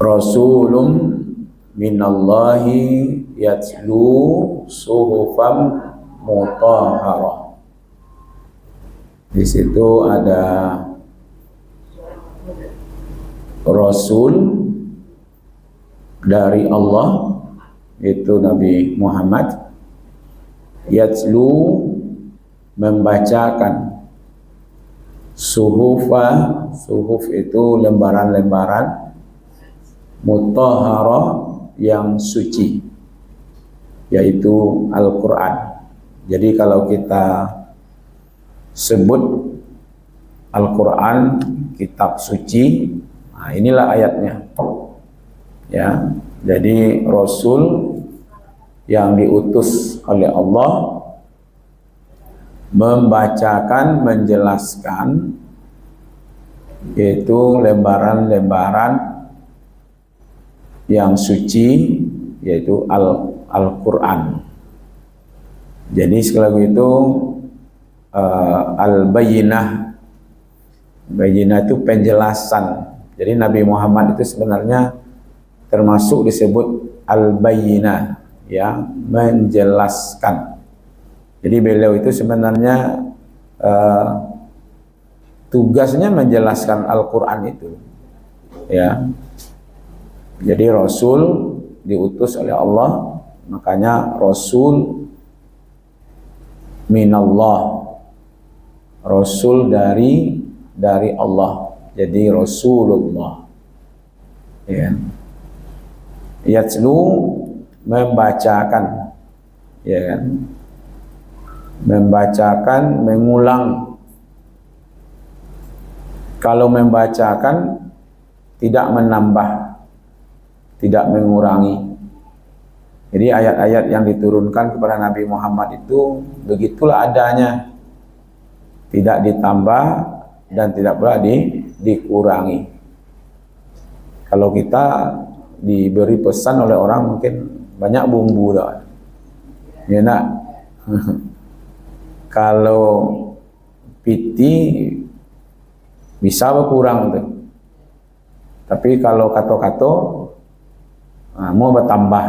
Rasulun minallahi yatlu suhufam mutahharah. Di situ ada Rasul dari Allah, itu Nabi Muhammad, yatlu membacakan, suhuf itu lembaran-lembaran, mutahharah yang suci, yaitu Al-Quran. Jadi kalau kita sebut Al-Quran kitab suci, nah inilah ayatnya. Ya, jadi Rasul yang diutus oleh Allah membacakan, menjelaskan, yaitu lembaran-lembaran yang suci, yaitu Al-Quran. Jadi sekali lagi itu Al-Bayyinah. Bayyinah itu penjelasan. Jadi Nabi Muhammad itu sebenarnya termasuk disebut Al-Bayyinah, ya, menjelaskan. Jadi beliau itu sebenarnya tugasnya menjelaskan Al-Quran itu, ya. Jadi Rasul diutus oleh Allah, makanya Rasul minallah, Rasul dari Allah, jadi Rasulullah, ya. Yatlu membacakan, ya kan, membacakan, mengulang. Kalau membacakan tidak menambah, tidak mengurangi. Jadi ayat-ayat yang diturunkan kepada Nabi Muhammad itu begitulah adanya, tidak ditambah dan tidak pula dikurangi. Kalau kita diberi pesan oleh orang mungkin banyak bumbu dah, ya nak. Kalau piti bisa berkurang tuh, tapi kalau kato-kato mau bertambah,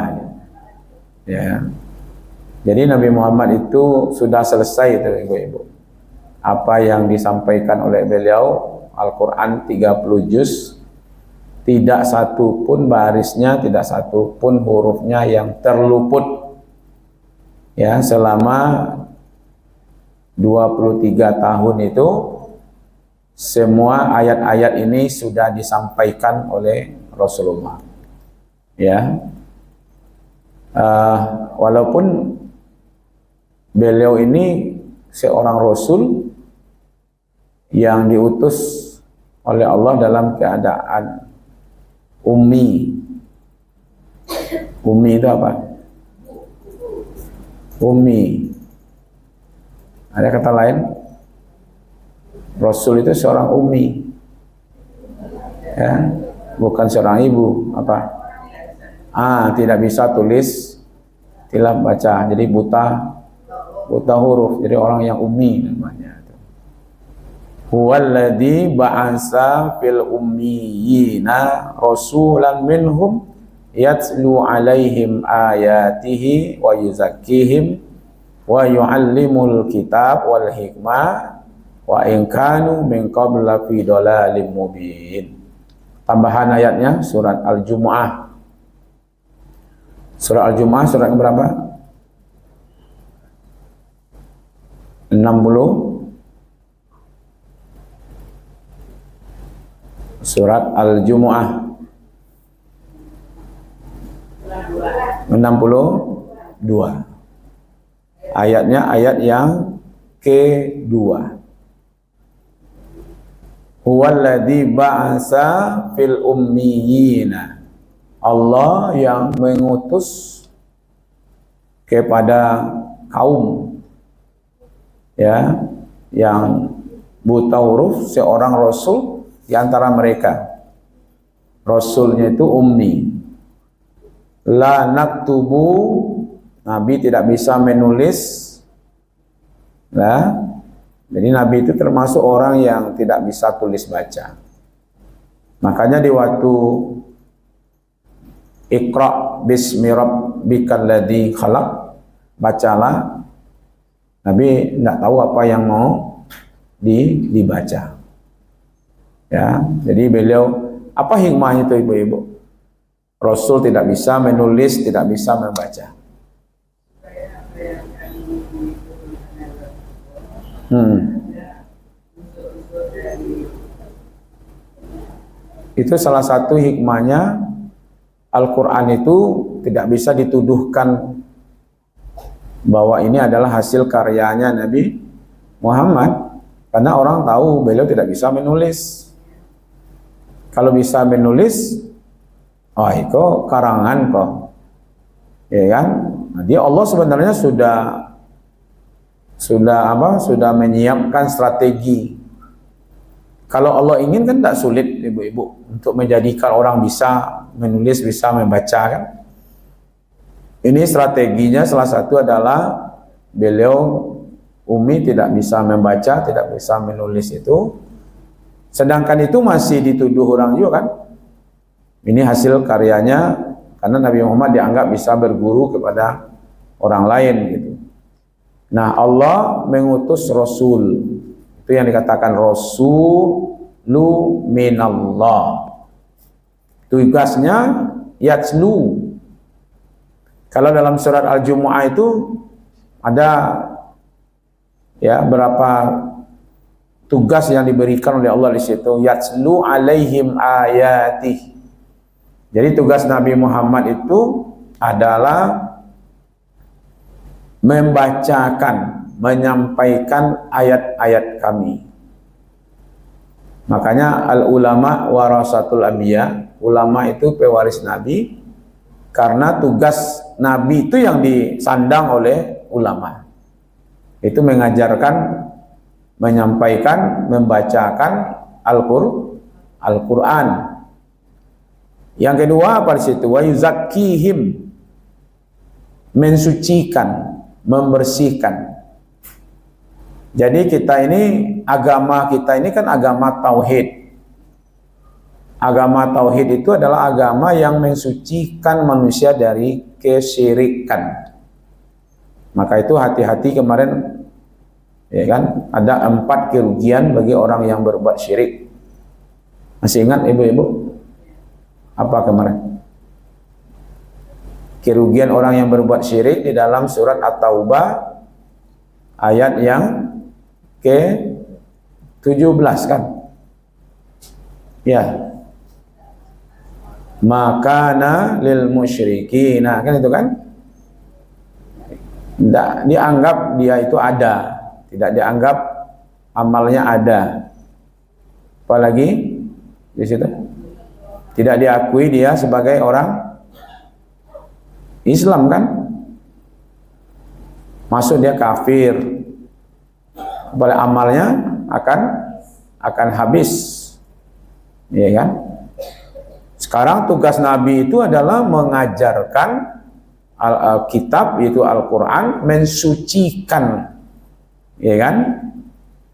ya. Jadi Nabi Muhammad itu sudah selesai itu, ibu-ibu, apa yang disampaikan oleh beliau. Al-Quran 30 juz, tidak satu pun barisnya, tidak satu pun hurufnya yang terluput, ya, selama 23 tahun itu. Semua ayat-ayat ini sudah disampaikan oleh Rasulullah, ya. Walaupun beliau ini seorang Rasul yang diutus oleh Allah dalam keadaan ummi. Ummi itu apa? Ummi. Ada kata lain? Rasul itu seorang ummi, ya, bukan seorang ibu. Apa? Tidak bisa tulis, tidak baca, jadi buta huruf. Jadi orang yang ummi namanya. Huwallazi ba'asa fil ummiyina rasulan minhum yatlu alaihim ayatihi wa yuzakkihim wa yu'allimul kitab wal hikmah wa in kanu min qabla fi dhalalim mubin. Tambahan ayatnya surat Al-Jumu'ah. Surat Al-Jumu'ah surat yang berapa? 60. Surat Al-Jumu'ah 62. Ayatnya ayat yang kedua. Huwallazi ba'asa fil ummiyina. Allah yang mengutus kepada kaum, ya, yang buta huruf, seorang rasul di antara mereka. Rasulnya itu ummi. La naktubu, Nabi tidak bisa menulis. Nah, jadi Nabi itu termasuk orang yang tidak bisa tulis baca. Makanya di waktu Iqra bismi rabbikal ladzi khalaq, bacalah. Nabi tidak tahu apa yang mau dibaca. Ya, jadi beliau, apa hikmahnya itu ibu-ibu? Rasul tidak bisa menulis, tidak bisa membaca. Itu salah satu hikmahnya Al-Quran itu tidak bisa dituduhkan bahwa ini adalah hasil karyanya Nabi Muhammad, karena orang tahu beliau tidak bisa menulis. Kalau bisa menulis, oh itu karangan kok, ya kan? Jadi Allah sebenarnya sudah menyiapkan strategi. Kalau Allah ingin kan tidak sulit ibu-ibu untuk menjadikan orang bisa menulis, bisa membaca kan. Ini strateginya salah satu adalah beliau Umi tidak bisa membaca, tidak bisa menulis itu. Sedangkan itu masih dituduh orang juga kan. Ini hasil karyanya karena Nabi Muhammad dianggap bisa berguru kepada orang lain gitu. Nah, Allah mengutus Rasul. Itu yang dikatakan Rasulu minallah. Tugasnya yatslu. Kalau dalam surat Al-Jumu'ah itu ada ya berapa tugas yang diberikan oleh Allah di situ. Yatslu alaihim ayatih. Jadi tugas Nabi Muhammad itu adalah membacakan, menyampaikan ayat-ayat kami. Makanya al-ulama warasatul anbiya, ulama itu pewaris Nabi, karena tugas Nabi itu yang disandang oleh ulama. Itu mengajarkan, menyampaikan, membacakan Al-Quran. Yang kedua apa di situ? Wa yuzakkihim, mensucikan, membersihkan. Jadi kita ini, agama kita ini kan agama tauhid. Agama tauhid itu adalah agama yang mensucikan manusia dari kesyirikan. Maka itu hati-hati kemarin, ya kan, ada 4 kerugian bagi orang yang berbuat syirik. Masih ingat ibu-ibu? Apa kemarin? Kerugian orang yang berbuat syirik di dalam surat At-Taubah ayat yang ke-17 kan? Ya. Makana lil musyrikin, kan itu kan? Tidak dianggap dia itu ada, tidak dianggap amalnya ada. Apalagi di situ tidak diakui dia sebagai orang Islam kan? Masuk dia kafir. Boleh amalnya akan habis. Ya kan? Sekarang tugas Nabi itu adalah mengajarkan kitab, yaitu Al-Quran, mensucikan, ya kan?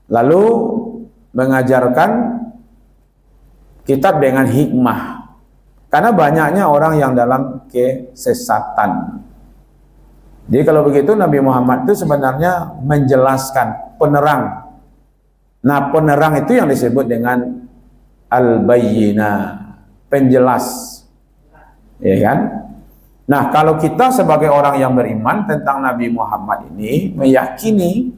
Lalu mengajarkan kitab dengan hikmah. Karena banyaknya orang yang dalam kesesatan. Jadi kalau begitu Nabi Muhammad itu sebenarnya menjelaskan, penerang. Nah, penerang itu yang disebut dengan al-bayyinah, penjelas, ya kan? Nah, kalau kita sebagai orang yang beriman tentang Nabi Muhammad ini meyakini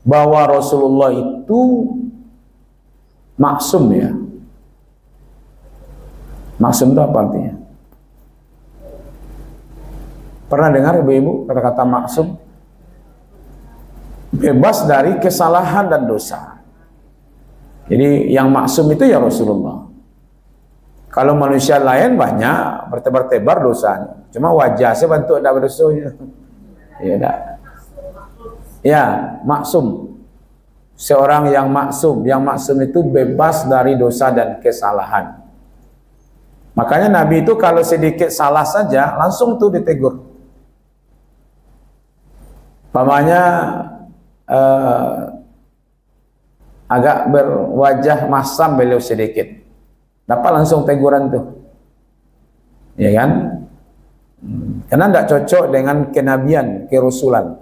bahwa Rasulullah itu maksum, ya. Maksum itu apa artinya? Pernah dengar ibu-ibu kata-kata maksum? Bebas dari kesalahan dan dosa. Jadi yang maksum itu ya Rasulullah. Kalau manusia lain banyak bertebar-tebar dosanya. Cuma wajah saya bentuk ada berdosanya. Ya enggak. Ya, maksum. Seorang yang maksum itu bebas dari dosa dan kesalahan. Makanya Nabi itu kalau sedikit salah saja langsung tuh ditegur. Pamannya agak berwajah masam beliau sedikit, dapat langsung teguran tuh, ya kan? Karena tidak cocok dengan kenabian, kerusulan.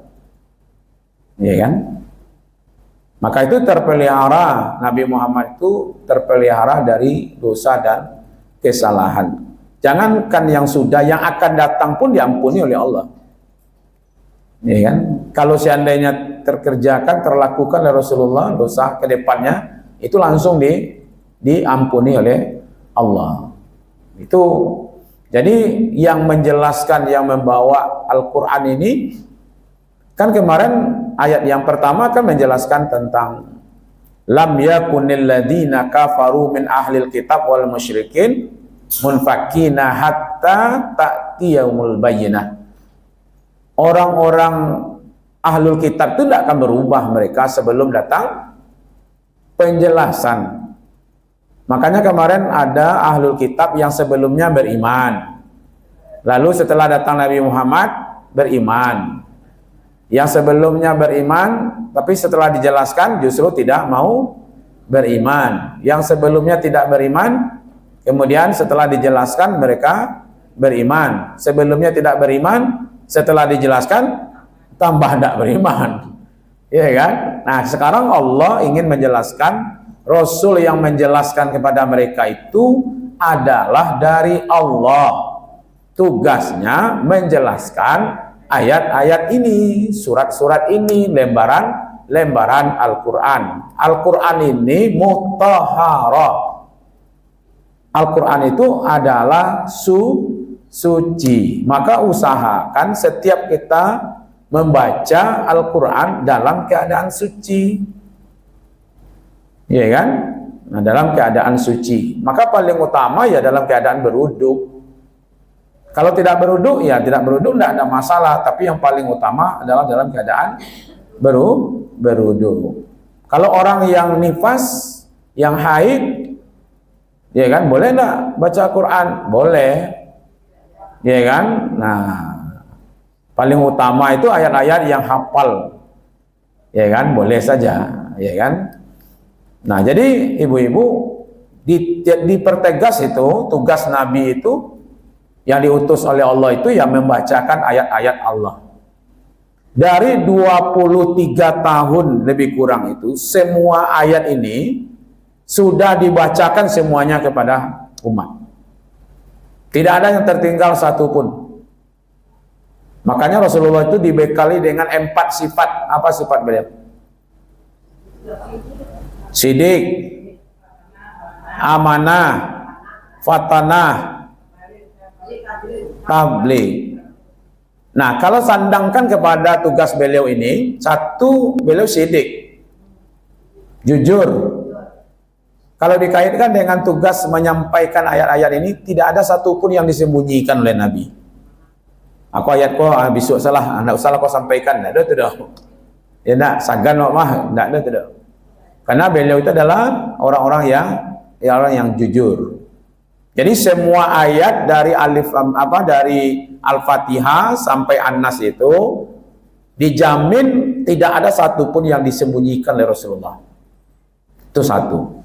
Ya kan? Maka itu terpelihara, Nabi Muhammad itu terpelihara dari dosa dan kesalahan. Jangankan yang sudah, yang akan datang pun diampuni oleh Allah. Ya kan? Kalau seandainya terkerjakan, terlakukan oleh Rasulullah, dosa ke depannya itu langsung diampuni oleh Allah. Itu jadi yang menjelaskan, yang membawa Al-Quran ini, kan kemarin ayat yang pertama kan menjelaskan tentang lam yakunil ladzina kafaru min ahlil kitab wal musyrikin munfakina hatta ta'tiyahumul bayyinah. Orang-orang ahlul kitab itu tidak akan berubah mereka sebelum datang penjelasan. Makanya kemarin ada ahlul kitab yang sebelumnya beriman, lalu setelah datang Nabi Muhammad beriman. Yang sebelumnya beriman, tapi setelah dijelaskan justru tidak mau beriman. Yang sebelumnya tidak beriman, kemudian setelah dijelaskan mereka beriman. Sebelumnya tidak beriman, setelah dijelaskan tambah tidak beriman. Ya kan? Nah, sekarang Allah ingin menjelaskan, Rasul yang menjelaskan kepada mereka itu adalah dari Allah. Tugasnya menjelaskan ayat-ayat ini, surat-surat ini, lembaran Al-Quran. Al-Quran ini mutahharah. Al-Quran itu adalah suci. Maka usahakan setiap kita membaca Al-Quran dalam keadaan suci. Ya kan? Nah, dalam keadaan suci. Maka paling utama ya dalam keadaan berwudhu. Kalau tidak berwudhu, ya tidak berwudhu, tidak ada masalah. Tapi yang paling utama adalah dalam keadaan berwudhu. Kalau orang yang nifas, yang haid, ya kan, boleh enggak baca Quran? Boleh. Ya kan? Nah, paling utama itu ayat-ayat yang hafal. Ya kan? Boleh saja. Ya kan? Nah, jadi ibu-ibu dipertegas itu, tugas Nabi itu yang diutus oleh Allah itu yang membacakan ayat-ayat Allah. Dari 23 tahun lebih kurang itu, semua ayat ini sudah dibacakan semuanya kepada umat. Tidak ada yang tertinggal satupun. Makanya Rasulullah itu dibekali dengan 4 sifat. Apa sifat beliau? Sidik, amanah, fatanah, tabligh. Nah, kalau sandangkan kepada tugas beliau ini, satu, beliau sidik, jujur. Kalau dikaitkan dengan tugas menyampaikan ayat-ayat ini, tidak ada satupun yang disembunyikan oleh Nabi. Aku ayat kau besok salah, anda salah kau sampaikan, tidak ada tidak. Ya nak sagan mah, tidak ada tidak. Karena beliau itu adalah orang-orang yang jujur. Jadi semua ayat dari dari Al-Fatihah sampai An-Nas itu dijamin tidak ada satupun yang disembunyikan oleh Rasulullah. Itu satu.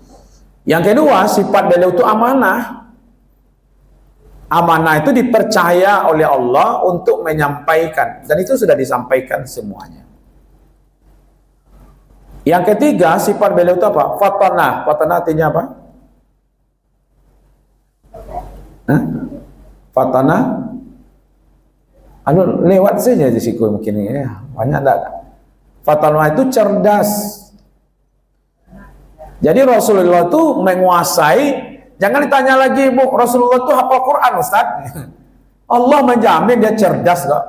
Yang kedua, sifat beliau itu amanah. Amanah itu dipercaya oleh Allah untuk menyampaikan, dan itu sudah disampaikan semuanya. Yang ketiga, sifat beliau itu apa? Fatanah. Fatanah artinya apa? Fatanah. Lewat saja di siku mungkin ya. Banyak enggak? Fatanah itu cerdas. Jadi Rasulullah itu menguasai. Jangan ditanya lagi, Bu, Rasulullah itu hafal Quran, Ustaz. Allah menjamin dia cerdas kok.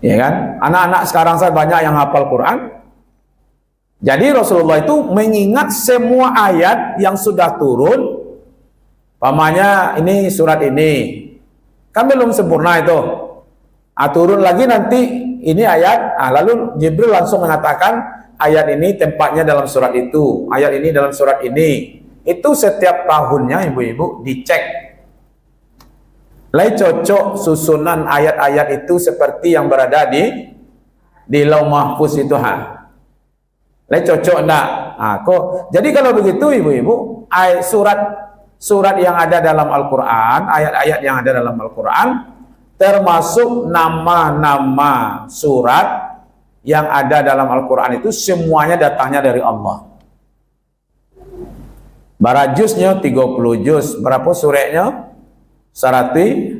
Ya kan? Anak-anak sekarang saya banyak yang hafal Quran. Jadi Rasulullah itu mengingat semua ayat yang sudah turun. Pamannya ini surat ini. Kan belum sempurna itu. Turun lagi nanti ini ayat. Lalu Jibril langsung mengatakan ayat ini tempatnya dalam surat itu. Ayat ini dalam surat ini. Itu setiap tahunnya ibu-ibu dicek. Lai cocok susunan ayat-ayat itu seperti yang berada di Lauh Mahfuz itu Lai cocok enggak? Jadi kalau begitu ibu-ibu, surat yang ada dalam Al-Quran, ayat-ayat yang ada dalam Al-Quran, termasuk nama-nama surat yang ada dalam Al-Quran itu semuanya datangnya dari Allah. Barajusnya 30 juz, berapa suratnya? Sarati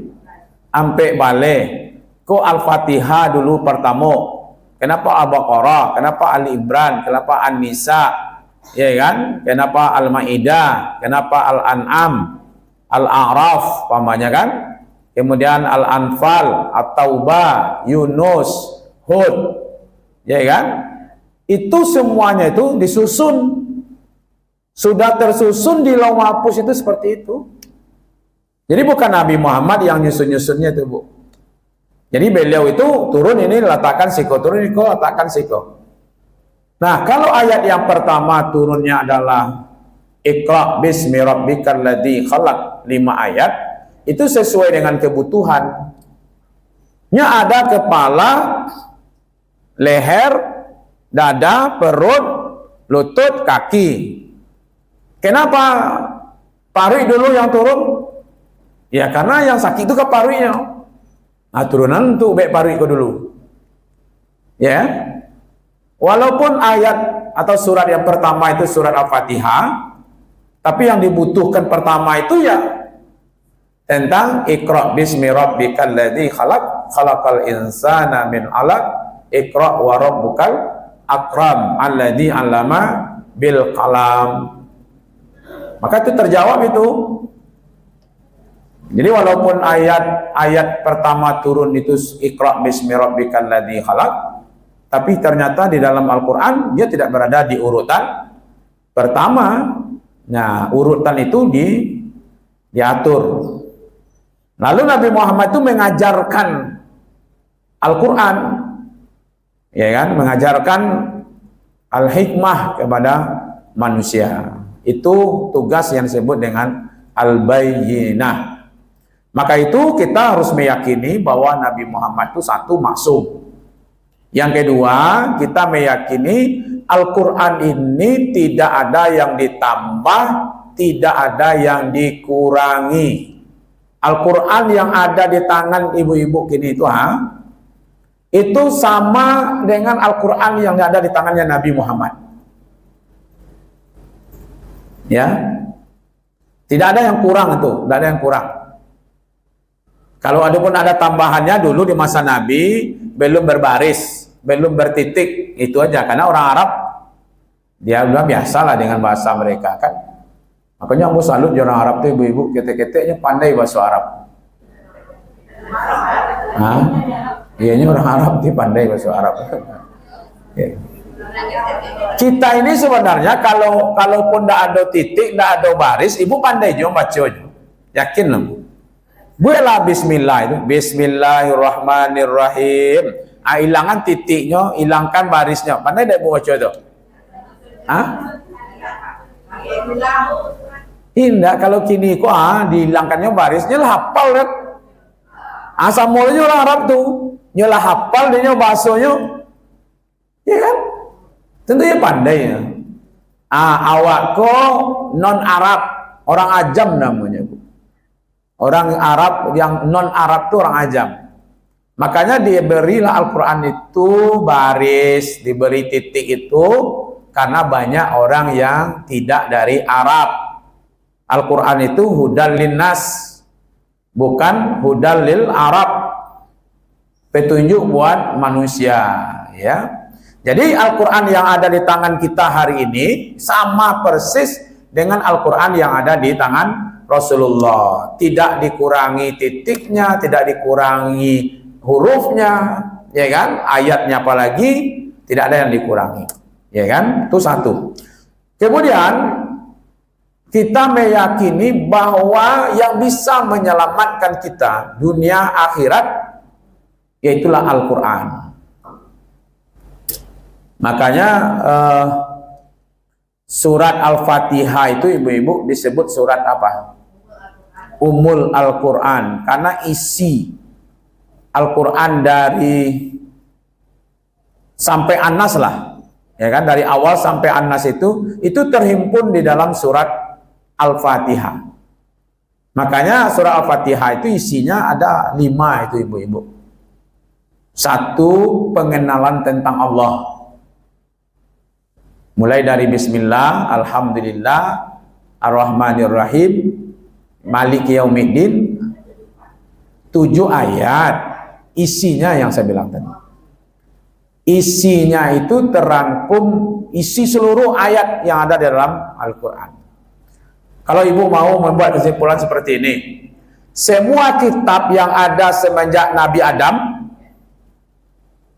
ampe balik. Ko Al-Fatihah dulu pertama. Kenapa Al-Baqarah? Kenapa Ali Imran? Kenapa An-Nisa? Ya kan? Kenapa Al-Maidah? Kenapa Al-An'am? Al-A'raf, pamannya kan? Kemudian Al-Anfal, At-Taubah, Yunus, Hud. Ya kan? Itu semuanya itu disusun. Sudah tersusun di Lauh Mahfuz itu seperti itu. Jadi bukan Nabi Muhammad yang nyusun-nyusunnya itu, Bu. Jadi beliau itu turun ini letakkan siko, turun ini letakkan siko. Nah, kalau ayat yang pertama turunnya adalah Iqra bismi rabbikal ladzi khalaq, 5 ayat, itu sesuai dengan kebutuhan. Nya ada kepala, leher, dada, perut, lutut, kaki. Kenapa paru dulu yang turun? Ya karena yang sakit itu ke parunya. Nah, turunan untuk baik paru itu dulu. Ya. Walaupun ayat atau surat yang pertama itu surat Al-Fatihah, tapi yang dibutuhkan pertama itu ya tentang Iqra bismi rabbikal ladzi khalaq, khalaqal insana min 'alaq, Iqra wa rabbukal akram alladzi 'allama bil qalam. Maka itu terjawab itu. Jadi walaupun ayat pertama turun itu Iqra bismi rabbikal ladzi khalaq, tapi ternyata di dalam Al-Qur'an dia tidak berada di urutan pertama. Nah, urutan itu diatur. Lalu Nabi Muhammad itu mengajarkan Al-Qur'an. Ya kan? Mengajarkan al-hikmah kepada manusia. Itu tugas yang disebut dengan al-bayyinah. Maka itu kita harus meyakini bahwa Nabi Muhammad itu satu maksum. Yang kedua, kita meyakini Al-Quran ini tidak ada yang ditambah, tidak ada yang dikurangi. Al-Quran yang ada di tangan ibu-ibu kini itu sama dengan Al-Quran yang ada di tangannya Nabi Muhammad. Ya, tidak ada yang kurang itu, tidak ada yang kurang. Kalau ada pun ada tambahannya dulu di masa Nabi belum berbaris, belum bertitik, itu aja. Karena orang Arab dia udah biasa lah dengan bahasa mereka kan. Makanya aku salut orang Arab tuh ibu-ibu ketek-keteknya pandai bahasa Arab. Hah? Iya, orang Arab tuh pandai bahasa Arab. Ya. Kita ini sebenarnya kalaupun tidak ada titik, tidak ada baris, ibu pandai juga baca, yakin lah bu. Buatlah Bismillah itu, Bismillahirrahmanirrahim. Hilangkan titiknya, hilangkan barisnya, pandai tidak bu baca itu? Hah? Tidak, kalau kini kok dihilangkannya barisnya lah hafal kan? Asal mulanya orang Arab tuh, nyolah hafal dia bahasanya, ya kan? Tentunya pandai ya. Awak kok non Arab, orang Ajam namanya bu. Orang Arab yang non Arab itu orang Ajam. Makanya diberilah Al-Quran itu baris, diberi titik itu karena banyak orang yang tidak dari Arab. Al-Quran itu hudal linnas, bukan hudal lil Arab, petunjuk buat manusia ya. Jadi Al-Quran yang ada di tangan kita hari ini sama persis dengan Al-Quran yang ada di tangan Rasulullah. Tidak dikurangi titiknya, tidak dikurangi hurufnya, ya kan? Ayatnya apalagi tidak ada yang dikurangi, ya kan? Itu satu. Kemudian kita meyakini bahwa yang bisa menyelamatkan kita dunia akhirat yaitulah Al-Quran. Makanya surat Al-Fatihah itu ibu-ibu disebut surat apa? Ummul Al-Quran, karena isi Al-Quran dari sampai An-Nas lah, ya kan, dari awal sampai An-Nas itu terhimpun di dalam surat Al-Fatihah. Makanya surah Al-Fatihah itu isinya ada 5 itu ibu-ibu. 1, pengenalan tentang Allah. Mulai dari Bismillah, Alhamdulillah, Ar-Rahmanir-Rahim, Maliki Yaumiddin. 7 ayat. Isinya yang saya bilang tadi. Isinya itu terangkum isi seluruh ayat yang ada di dalam Al-Quran. Kalau ibu mau membuat kesimpulan seperti ini, semua kitab yang ada semenjak Nabi Adam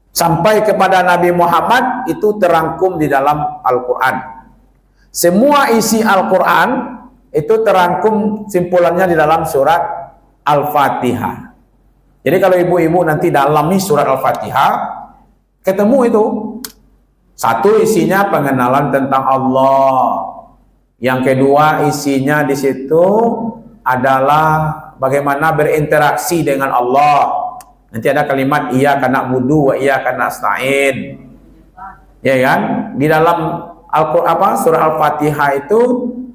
sampai kepada Nabi Muhammad itu terangkum di dalam Al-Quran. Semua isi Al-Quran itu terangkum simpulannya di dalam surat Al-Fatihah. Jadi kalau ibu-ibu nanti dalami surat Al-Fatihah, ketemu itu. 1 isinya pengenalan tentang Allah. Yang kedua isinya di situ adalah bagaimana berinteraksi dengan Allah. Nanti ada kalimat iyyaka na'budu wa iyyaka nasta'in. Ya kan? Di dalam surah Al-Fatihah itu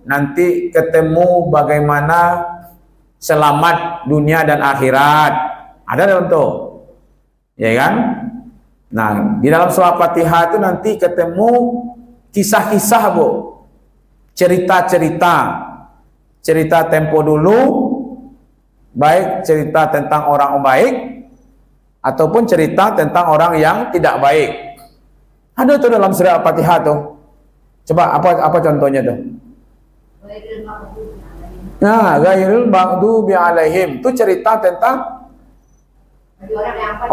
nanti ketemu bagaimana selamat dunia dan akhirat. Ada dalam itu. Ya kan? Nah, di dalam surah Al-Fatihah itu nanti ketemu kisah-kisah, Bu. Cerita-cerita. Cerita tempo dulu, baik cerita tentang orang baik ataupun cerita tentang orang yang tidak baik. Ada tuh dalam surah Al-Fatihah tuh. Coba apa contohnya tuh? Nah, ghairil maghdubi alaihim. Itu cerita tentang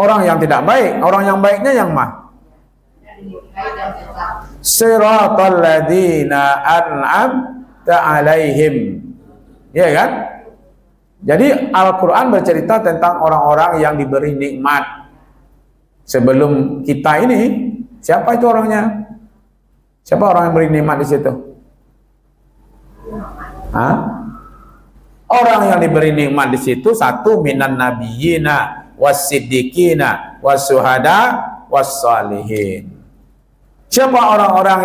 orang yang tidak baik. Orang yang baiknya yang mana? Siratal ladzina an'amta alaihim. Ya kan? Jadi Al-Quran bercerita tentang orang-orang yang diberi nikmat. Sebelum kita ini, siapa itu orangnya? Siapa orang yang beri nikmat di situ? Hah? Orang yang diberi nikmat di situ 1 minan nabiyina was-siddiqina was-syuhada was-salihin. Siapa orang-orang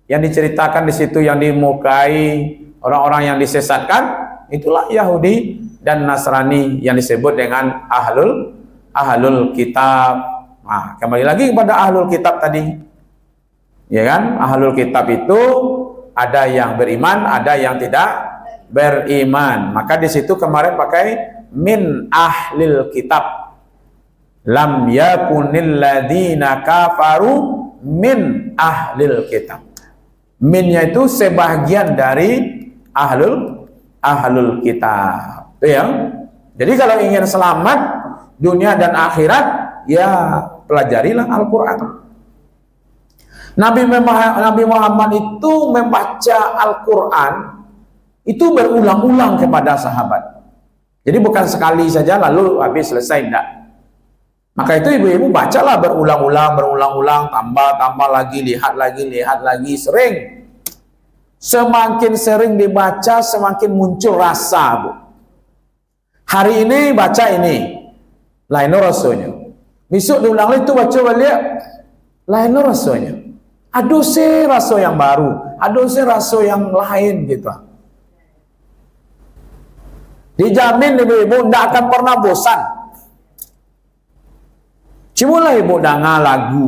yang diceritakan di situ, yang dimukai, orang-orang yang disesatkan? Itulah Yahudi dan Nasrani yang disebut dengan ahlul kitab. Nah, kembali lagi kepada ahlul kitab tadi. Ya kan? Ahlul kitab itu ada yang beriman, ada yang tidak beriman. Maka di situ kemarin pakai min ahlil kitab. Lam yakunil ladzina kafaru min ahlil kitab. Minnya itu sebagian dari ahlul kitab. Itu ya. Jadi kalau ingin selamat dunia dan akhirat, ya pelajarilah Al-Quran. Nabi Muhammad itu membaca Al-Quran itu berulang-ulang kepada sahabat. Jadi bukan sekali saja lalu habis selesai, enggak. Maka itu ibu-ibu bacalah berulang-ulang, tambah lagi, lihat lagi, sering. Semakin sering dibaca, semakin muncul rasa, Bu. Hari ini baca ini, lain rasanya. Besok diulang lagi itu baca balik, lain rasanya. Aduh sih rasa yang baru, aduh sih rasa yang lain gitu. Dijamin ibu-ibu tidak akan pernah bosan. Cumalah ibu dengar lagu.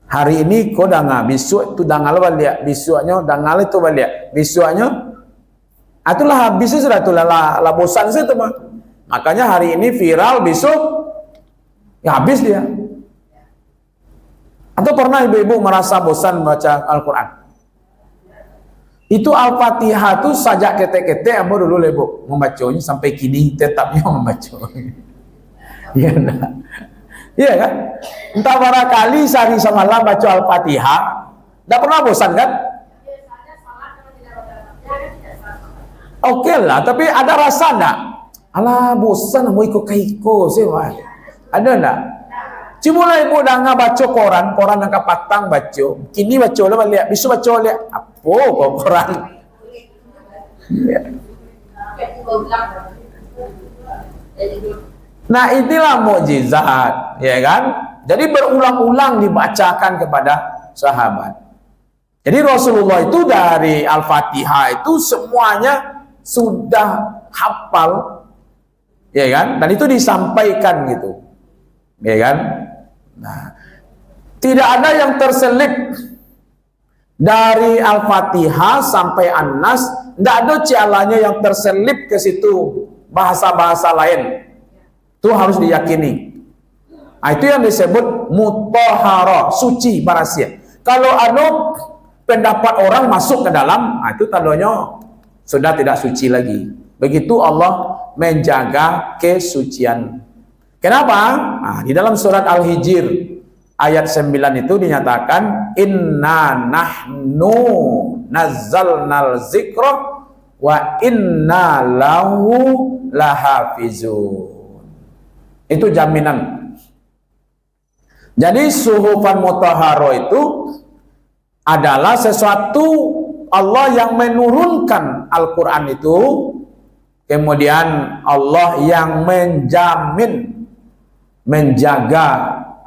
Hari ini kau dengar, besok tu dengar balik, besoknya dengar itu balik, besoknya itulah habisnya sudah tu lah bosan saya tu mah. Makanya hari ini viral, besok ya habis dia. Atau pernah ibu-ibu merasa bosan baca Al-Quran? Itu Al-Fatihah tu sajak ketek-ketek ambo dulu ibu membacanya sampai kini tetapnya membaca. Iya enggak? Iya kan? Entah barangkali sehari semalam baca Al-Fatihah, tidak pernah bosan kan? Oke lah, tapi ada rasa enggak? Alah bosan mau ikut kaiko sih, ada enggak? Cuma lah ibu dah baca koran yang kapatang baca, kini baca lah balik, besok baca balik, apa koran? Ya. Nah inilah mukjizat, ya kan? Jadi berulang-ulang dibacakan kepada sahabat. Jadi Rasulullah itu dari Al-Fatihah itu semuanya sudah hafal, ya kan? Dan itu disampaikan gitu, ya kan? Nah, tidak ada yang terselip dari Al-Fatihah sampai An-Nas, tidak ada cialanya yang terselip ke situ bahasa-bahasa lain. Itu harus diyakini. Nah, itu yang disebut mutahharah, suci barasia. Kalau ada pendapat orang masuk ke dalam, nah itu tandanya sudah tidak suci lagi. Begitu Allah menjaga kesucian. Kenapa? Nah, di dalam surat Al-Hijr ayat 9 itu dinyatakan inna nahnu nazzalnal zikra wa inna lahu lahafizun. Itu jaminan. Jadi suhufan mutahharah itu adalah sesuatu Allah yang menurunkan Al-Quran itu, kemudian Allah yang menjamin, menjaga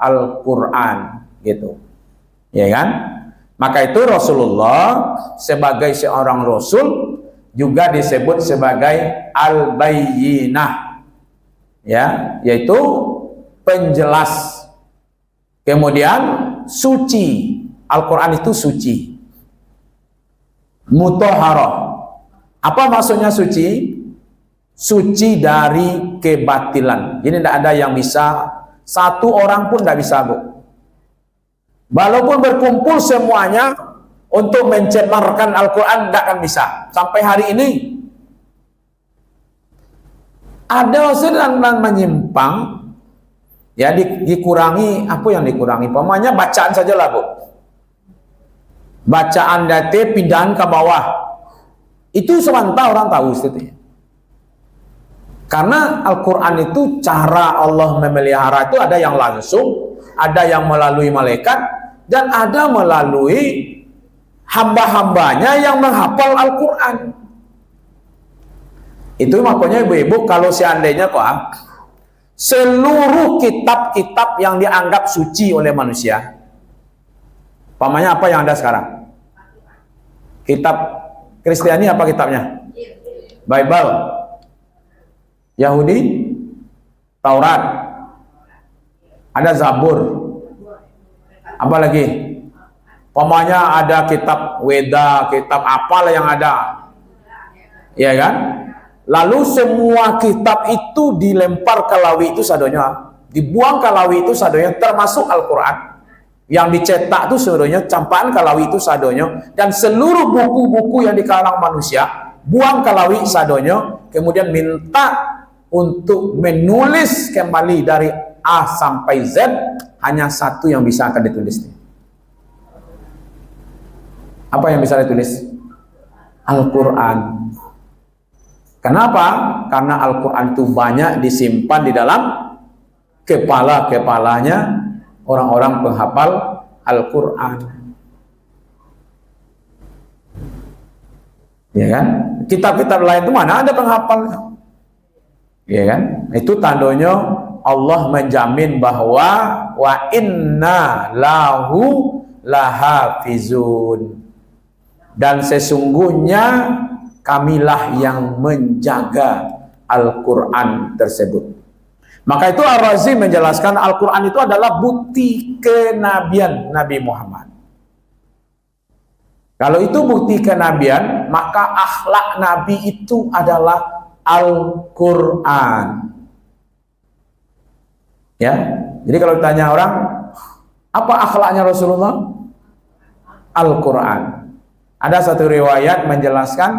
Al-Quran gitu, ya kan? Maka itu Rasulullah sebagai seorang Rasul juga disebut sebagai Al-Bayyinah, ya, yaitu penjelas. Kemudian suci, Al-Quran itu suci, mutahharah. Apa maksudnya suci? Suci dari kebatilan. Jadi tidak ada yang bisa, satu orang pun tidak bisa, Bu. Walaupun berkumpul semuanya untuk mencemarkan Al-Quran, tidak akan bisa. Sampai hari ini ada sedang menyimpang, ya, dikurangi. Apa yang dikurangi? Pokoknya bacaan sajalah, Bu. Bacaan date pindahan ke bawah. Itu sementara orang tahu itu. Karena Al-Quran itu cara Allah memelihara itu ada yang langsung, ada yang melalui malaikat, dan ada melalui hamba-hambanya yang menghafal Al-Quran. Itu makanya ibu-ibu, kalau seandainya seluruh kitab-kitab yang dianggap suci oleh manusia, pamannya apa yang ada sekarang? Kitab Kristiani apa kitabnya? Bible. Yahudi, Taurat. Ada Zabur. Apa lagi? Pamannya ada kitab Weda, kitab apalah yang ada. Ya kan? Lalu semua kitab itu dilempar ke lawi itu sadonya, dibuang ke lawi itu sadonya, termasuk Al-Quran. Yang dicetak itu sadonya, campaan ke lawi itu sadonya, dan seluruh buku-buku yang di kalangan manusia buang ke lawi sadonya, kemudian minta untuk menulis kembali dari A sampai Z, hanya satu yang bisa akan ditulis. Apa yang bisa ditulis? Al-Quran. Kenapa? Karena Al-Quran itu banyak disimpan di dalam kepala-kepalanya orang-orang penghafal Al-Quran. Ya kan? Kitab-kitab lain itu mana ada penghafalnya? Ya kan? Itu tandanya Allah menjamin bahwa wa inna lahu lahafizun. Dan sesungguhnya kamilah yang menjaga Al-Quran tersebut. Maka itu Ar-Razi menjelaskan Al-Quran itu adalah bukti kenabian Nabi Muhammad. Kalau itu bukti kenabian, maka akhlak Nabi itu adalah Al-Quran. Ya, jadi kalau ditanya orang, apa akhlaknya Rasulullah? Al-Quran. Ada satu riwayat menjelaskan,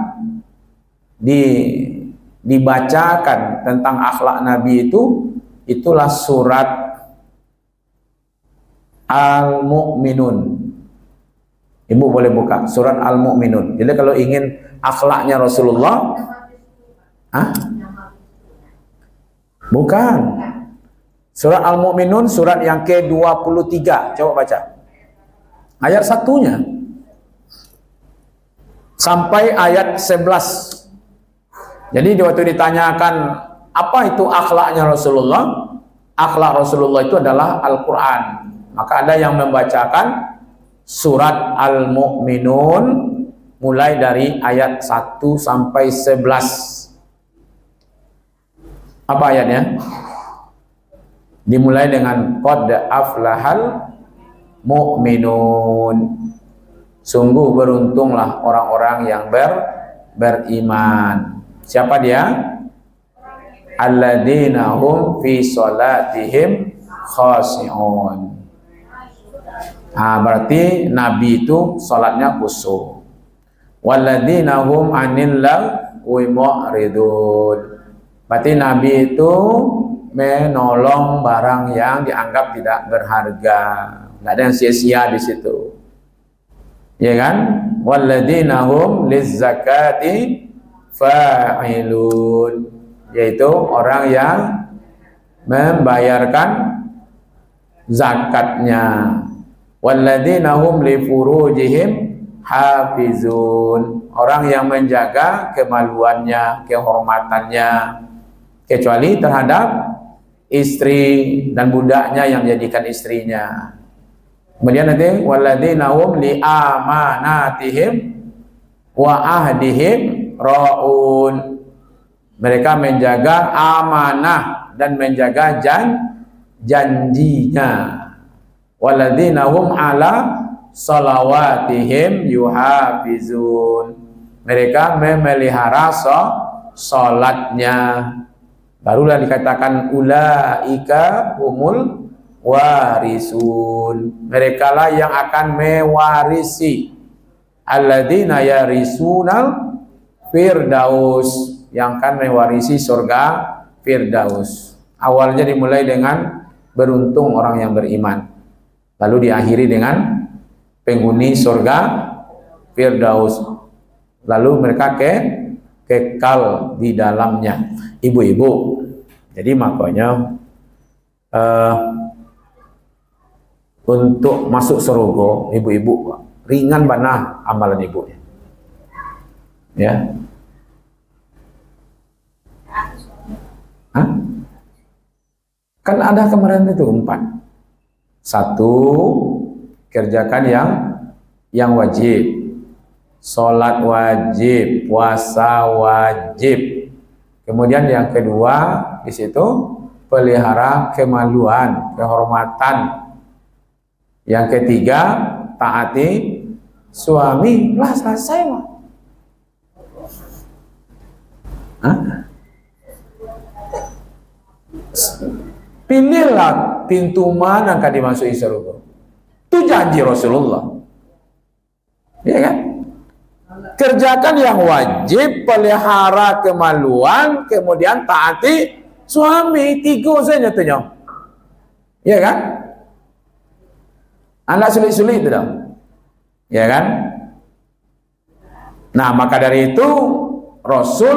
dibacakan tentang akhlak Nabi itu, itulah surat Al-Mu'minun. Ibu boleh buka surat Al-Mu'minun. Jadi kalau ingin akhlaknya Rasulullah, bukan. Surat Al-Mu'minun, surat yang ke-23. Coba baca. Ayat satunya. Sampai ayat 11. Jadi waktu ditanyakan, apa itu akhlaknya Rasulullah? Akhlak Rasulullah itu adalah Al-Quran. Maka ada yang membacakan surat Al-Mu'minun mulai dari ayat 1 sampai 11. Apa ayatnya? Dimulai dengan qad aflahal mu'minun. Sungguh beruntunglah orang-orang yang beriman. Siapa dia? Alladzina hum fi sholatihim khashi'un. Berarti Nabi itu sholatnya khusyuk. Walladzina hum 'anil lagwi mu'ridun. Berarti Nabi itu menolong barang yang dianggap tidak berharga. Nggak ada yang sia-sia di situ. Ya kan? Walladzina hum lizzakati fa'ilun, yaitu orang yang membayarkan zakatnya. Walladzina hum li furujihim hafizun, orang yang menjaga kemaluannya, kehormatannya, kecuali terhadap istri dan budaknya yang menjadikan istrinya. Kemudian nanti walladzina hum li amanatihim wa ahdihim raun, mereka menjaga amanah dan menjaga janjinya. Walladzina hum ala salawatihim yuhafizun, mereka memelihara salatnya. Barulah dikatakan ulaika humul warisun, mereka lah yang akan mewarisi. Alladzina yarisunal firdaus, yang akan mewarisi surga firdaus. Awalnya dimulai dengan beruntung orang yang beriman, lalu diakhiri dengan penghuni surga firdaus, lalu mereka kekal di dalamnya. Ibu-ibu, jadi makanya untuk masuk surga, ibu-ibu ringan banah amalan ibu, ya. Hah? Kan ada kemarin itu 4. 1, kerjakan yang wajib, sholat wajib, puasa wajib. Kemudian yang kedua di situ pelihara kemaluan, kehormatan. Yang ketiga taati suami, lah selesai mah. Pilihlah pintu mana yang akan dimasuki surga. Itu janji Rasulullah, ya kan? Kerjakan yang wajib, pelihara kemaluan, kemudian taati suami. 3 saja tuh, ya kan? Anak sulit-sulit itu dong, ya kan? Nah, maka dari itu Rasul,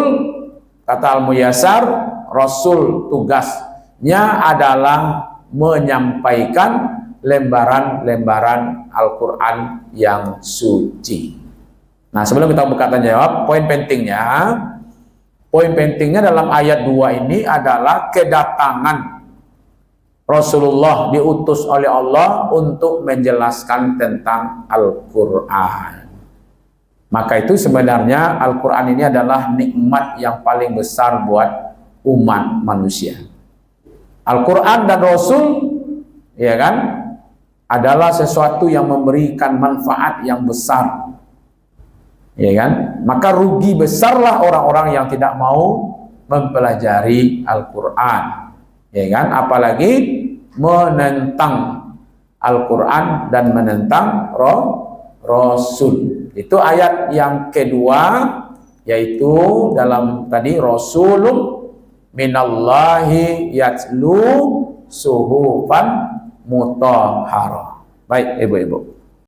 kata Al-Muyassar, Rasul tugasnya adalah menyampaikan lembaran-lembaran Al-Quran yang suci. Nah, sebelum kita buka tanya jawab, poin pentingnya dalam ayat 2 ini adalah kedatangan Rasulullah diutus oleh Allah untuk menjelaskan tentang Al-Quran. Maka itu sebenarnya Al-Quran ini adalah nikmat yang paling besar buat umat manusia. Al-Quran dan Rasul, ya kan, adalah sesuatu yang memberikan manfaat yang besar, ya kan. Maka rugi besarlah orang-orang yang tidak mau mempelajari Al-Quran, ya kan, apalagi menentang Al-Quran dan menentang Rasul. Itu ayat yang kedua, yaitu dalam tadi Rasulun minallahi yatlu suhufan mutahharah. Baik ibu-ibu,